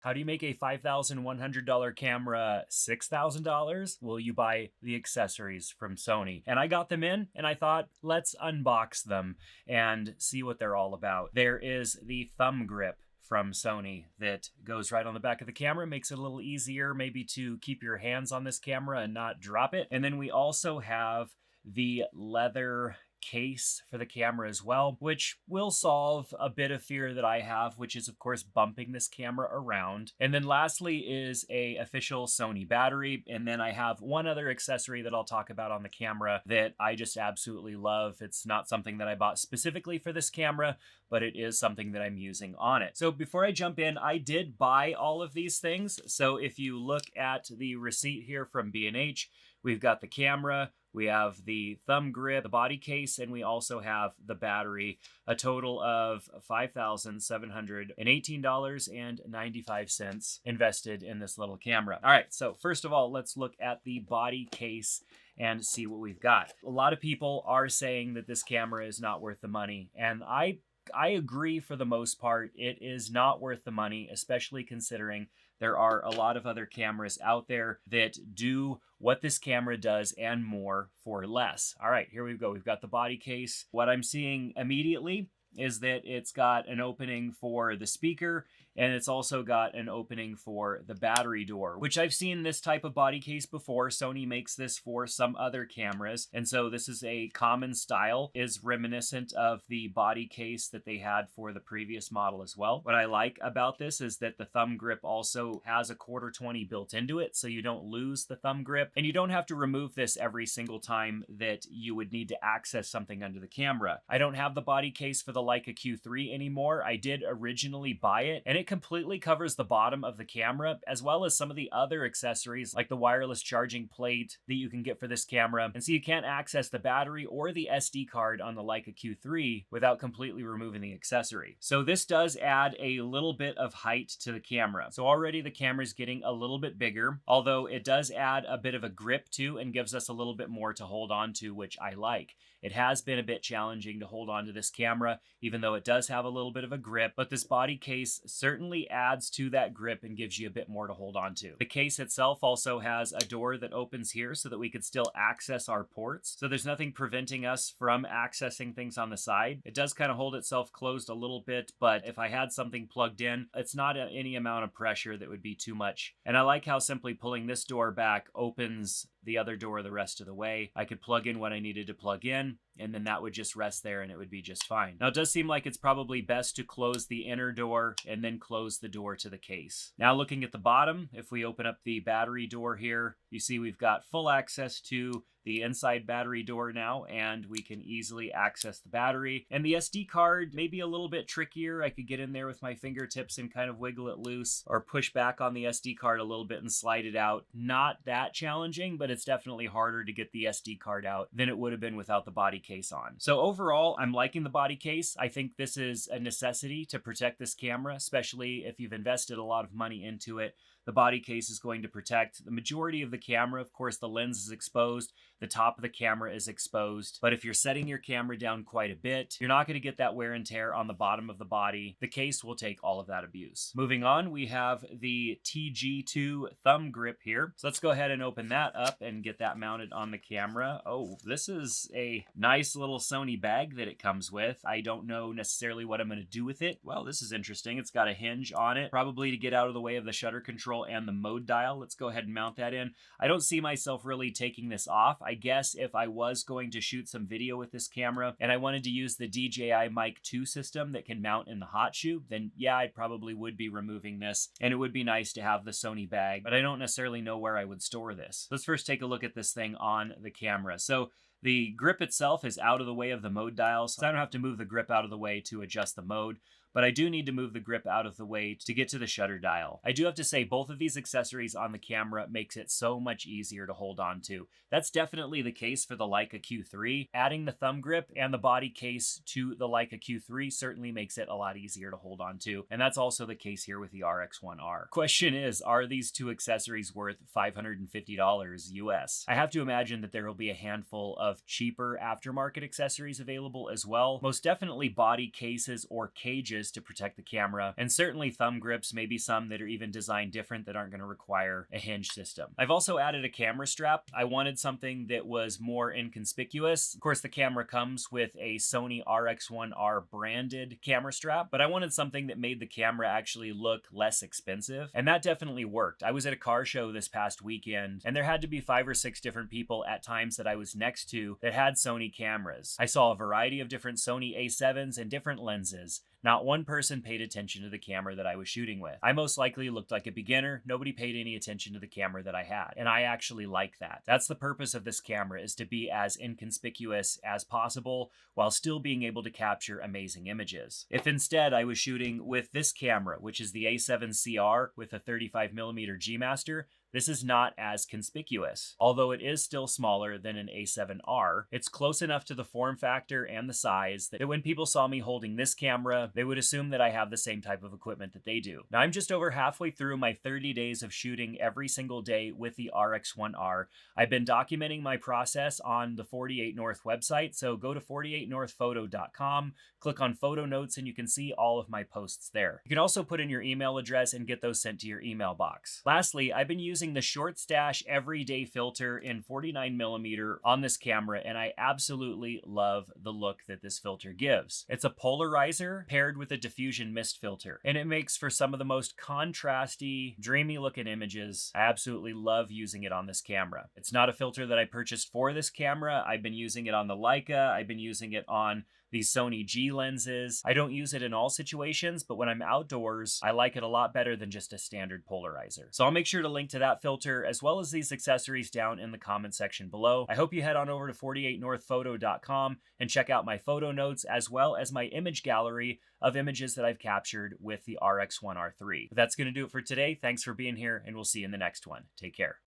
How do you make a $5,100 camera $6,000? Well, you buy the accessories from Sony. And I got them in and I thought, let's unbox them and see what they're all about. There is the thumb grip from Sony that goes right on the back of the camera, makes it a little easier maybe to keep your hands on this camera and not drop it. And then we also have the leather case for the camera as well, which will solve a bit of fear that I have, which is of course bumping this camera around. And then lastly is a official Sony battery. And then I have one other accessory that I'll talk about on the camera that I just absolutely love. It's not something that I bought specifically for this camera, but it is something that I'm using on it. So before I jump in, I did buy all of these things. So if you look at the receipt here from B&H, we've got the camera, we have the thumb grip, the body case, and we also have the battery. A total of $5,718.95 invested in this little camera. All right, so first of all, let's look at the body case and see what we've got. A lot of people are saying that this camera is not worth the money, and I agree for the most part. It is not worth the money, especially considering there are a lot of other cameras out there that do what this camera does and more for less. All right, here we go. We've got the body case. What I'm seeing immediately is that it's got an opening for the speaker, and it's also got an opening for the battery door, which I've seen this type of body case before. Sony makes this for some other cameras, and so this is a common style, is reminiscent of the body case that they had for the previous model as well. What I like about this is that the thumb grip also has a 1/4-20 built into it, so you don't lose the thumb grip, and you don't have to remove this every single time that you would need to access something under the camera. I don't have the body case for the Leica Q3 anymore. I did originally buy it, and it completely covers the bottom of the camera, as well as some of the other accessories like the wireless charging plate that you can get for this camera. And so you can't access the battery or the SD card on the Leica Q3 without completely removing the accessory. So this does add a little bit of height to the camera. So already the camera is getting a little bit bigger, although it does add a bit of a grip too and gives us a little bit more to hold on to, which I like. It has been a bit challenging to hold on to this camera, even though it does have a little bit of a grip, but this body case certainly adds to that grip and gives you a bit more to hold on to. The case itself also has a door that opens here so that we could still access our ports. So there's nothing preventing us from accessing things on the side. It does kind of hold itself closed a little bit, but if I had something plugged in, it's not any amount of pressure that would be too much. And I like how simply pulling this door back opens the other door the rest of the way. I could plug in what I needed to plug in, and then that would just rest there and it would be just fine. Now it does seem like it's probably best to close the inner door and then close the door to the case. Now looking at the bottom, if we open up the battery door here, you see we've got full access to the inside battery door now, and we can easily access the battery. And the SD card may be a little bit trickier. I could get in there with my fingertips and kind of wiggle it loose or push back on the SD card a little bit and slide it out. Not that challenging, but it's definitely harder to get the SD card out than it would have been without the body case on. So overall, I'm liking the body case. I think this is a necessity to protect this camera, especially if you've invested a lot of money into it. The body case is going to protect the majority of the camera. Of course, the lens is exposed. The top of the camera is exposed. But if you're setting your camera down quite a bit, you're not going to get that wear and tear on the bottom of the body. The case will take all of that abuse. Moving on, we have the TG2 thumb grip here. So let's go ahead and open that up and get that mounted on the camera. Oh, this is a nice little Sony bag that it comes with. I don't know necessarily what I'm going to do with it. Well, this is interesting. It's got a hinge on it, probably to get out of the way of the shutter control and the mode dial. Let's go ahead and mount that in. I don't see myself really taking this off. I guess if I was going to shoot some video with this camera and I wanted to use the DJI Mic 2 system that can mount in the hot shoe, then yeah, I probably would be removing this, and it would be nice to have the Sony bag, but I don't necessarily know where I would store this. Let's first take a look at this thing on the camera. So the grip itself is out of the way of the mode dial, so I don't have to move the grip out of the way to adjust the mode. But I do need to move the grip out of the way to get to the shutter dial. I do have to say both of these accessories on the camera makes it so much easier to hold on to. That's definitely the case for the Leica Q3. Adding the thumb grip and the body case to the Leica Q3 certainly makes it a lot easier to hold on to. And that's also the case here with the RX1R. Question is, are these two accessories worth $550 US? I have to imagine that there will be a handful of of cheaper aftermarket accessories available as well. Most definitely body cases or cages to protect the camera, and certainly thumb grips, maybe some that are even designed different that aren't going to require a hinge system. I've also added a camera strap. I wanted something that was more inconspicuous. Of course, the camera comes with a Sony RX1R branded camera strap, but I wanted something that made the camera actually look less expensive, and that definitely worked. I was at a car show this past weekend, and there had to be 5 or 6 different people at times that I was next to that had Sony cameras. I saw a variety of different Sony A7s and different lenses. Not one person paid attention to the camera that I was shooting with. I most likely looked like a beginner. Nobody paid any attention to the camera that I had, and I actually like that. That's the purpose of this camera, is to be as inconspicuous as possible while still being able to capture amazing images. If instead I was shooting with this camera, which is the A7CR with a 35mm G Master, this is not as conspicuous. Although it is still smaller than an A7R, it's close enough to the form factor and the size that when people saw me holding this camera, they would assume that I have the same type of equipment that they do. Now, I'm just over halfway through my 30 days of shooting every single day with the RX1R. I've been documenting my process on the 48 North website, so go to 48northphoto.com, click on photo notes, and you can see all of my posts there. You can also put in your email address and get those sent to your email box. Lastly, I've been using the Shortstache everyday filter in 49mm on this camera, and I absolutely love the look that this filter gives. It's a polarizer paired with a diffusion mist filter, and it makes for some of the most contrasty, dreamy looking images. I absolutely love using it on this camera. It's not a filter that I purchased for this camera. I've been using it on the Leica. I've been using it on these Sony G lenses. I don't use it in all situations, but when I'm outdoors, I like it a lot better than just a standard polarizer. So I'll make sure to link to that filter as well as these accessories down in the comment section below. I hope you head on over to 48northphoto.com and check out my photo notes as well as my image gallery of images that I've captured with the RX1R III. But that's going to do it for today. Thanks for being here, and we'll see you in the next one. Take care.